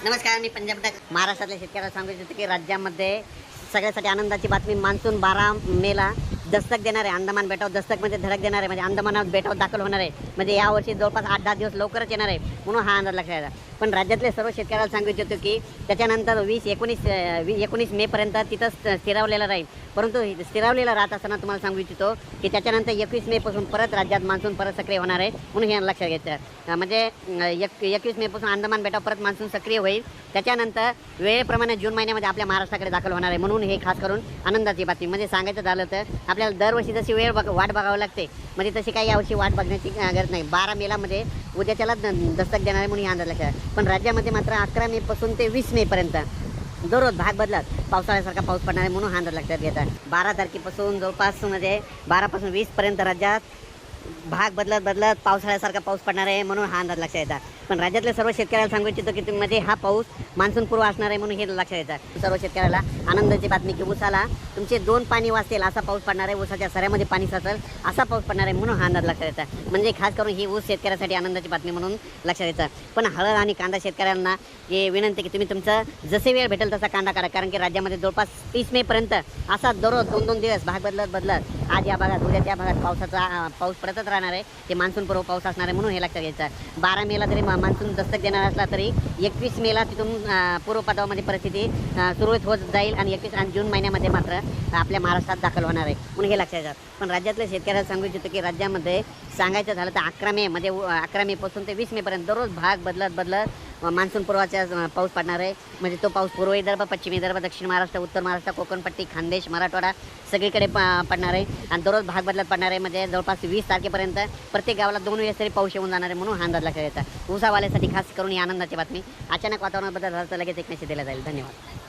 नमस्कार, मी पंजाब तक महाराष्ट्रातल्या शेतकऱ्याला सांगू इच्छितो की राज्यामध्ये सगळ्यासाठी आनंदाची बातमी. मान्सून 12 मेला दस्तक देणार आहे. अंदमान बेटावर दस्तकमध्ये धडक देणार आहे, म्हणजे अंदमान बेटावर दाखल होणार आहे. म्हणजे यावर्षी जवळपास 8-10 दिवस लवकरच येणार आहे, म्हणून हा अंदाज लक्षात यायचा. पण राज्यातले सर्व शेतकऱ्याला सांगू इच्छितो की त्याच्यानंतर 19 मेपर्यंत तिथं स्थिरावलेलं राहील. परंतु स्थिरावलेलं राहत असताना तुम्हाला सांगू इच्छितो की त्याच्यानंतर 21 मेपासून परत राज्यात मान्सून परत सक्रिय होणार आहे, म्हणून हे लक्षात घ्यायचं. म्हणजे 21 मेपासून अंदमान बेटावर परत मान्सून सक्रिय होईल. त्याच्यानंतर वेळेप्रमाणे जून महिन्यामध्ये आपल्या महाराष्ट्राकडे दाखल होणार आहे, म्हणून हे खास करून आनंदाची बातमी. म्हणजे सांगायचं झालं तर आपल्याला दरवर्षी जशी वाट बघावं लागते, म्हणजे तशी काही यावर्षी वाट बघण्याची गरज नाही. 12 मेलामध्ये उद्याच्याला दस्तक देणार आहे, म्हणून हे अंदाज लक्षात. पण राज्यामध्ये मात्र 11 मेपासून ते 20 मेपर्यंत दररोज भाग बदलत पावसाळ्यासारखा पाऊस पडणार आहे, म्हणून हा अंदाज लक्षात घेतात. 12 तारखेपासून जवळपास म्हणजे 12 पासून 20 पर्यंत राज्यात भाग बदलत पावसाळ्यासारखा पाऊस पडणार आहे, म्हणून हा अंदाज लक्षात येतात. पण राज्यातल्या सर्व शेतकऱ्याला सांगू इच्छितो की म्हणजे हा पाऊस मान्सून पूर्व असणार आहे, म्हणून हे लक्षात येतात. सर्व शेतकऱ्याला आनंदाची बातमी की ऊसाला तुमचे 2 पाणी वाचतील असा पाऊस पडणार आहे, ऊसाच्या सऱ्यामध्ये पाणी साचेल असा पाऊस पडणार आहे, म्हणून हा अंदाज लक्षात येतात. म्हणजे खास करून ही ऊस शेतकऱ्यासाठी आनंदाची बातमी म्हणून लक्षात येतात. पण हळद आणि कांदा शेतकऱ्यांना हे विनंती की तुम्ही तुमचं जसे वेळ भेटेल तसा कांदा काढा, कारण की राज्यामध्ये जवळपास 30 मेपर्यंत असा दररोज 2-2 दिवस भाग बदलत आज या भागात उद्या त्या भागात पाऊस पडतच राहणार आहे. ते मान्सून पूर्व पाऊस असणार आहे, म्हणून हे लक्षात घ्यायचं. 12 मेला जरी मान्सून दस्तक देणार असला तरी 21 मेला तिथून पूर्व पदावामध्ये परिस्थिती सुरळीत होत जाईल आणि 21 आणि जून महिन्यामध्ये मात्र आपल्या महाराष्ट्रात दाखल होणार आहे, म्हणून हे लक्षात घ्यायचं. पण राज्यातल्या शेतकऱ्याला सांगू इच्छितो की राज्यामध्ये सांगायचं झालं तर 11 मे म्हणजे 11 मेपासून ते 20 मेपर्यंत दररोज भाग बदलत मान्सून पूर्वाचा पाऊस पडणार आहे. म्हणजे तो पाऊस पूर्व विदर्भ, पश्चिम विदर्भ, दक्षिण महाराष्ट्र, उत्तर महाराष्ट्र, कोकणपट्टी, खानदेश, मराठवाडा सगळीकडे पडणार आहे आणि दररोज भाग बदलत पडणार आहे. म्हणजे जवळपास 20 तारखेपर्यंत प्रत्येक गावाला 2 वेळेस तरी पाऊस येऊन जाणार आहे, म्हणून हा अंदाज लक्षात येतात. ऊसावाल्यासाठी खास करून ही आनंदाची बातमी. अचानक वातावरणात बदल झाला तर लगेच एक मेसेज दिला जाईल. धन्यवाद.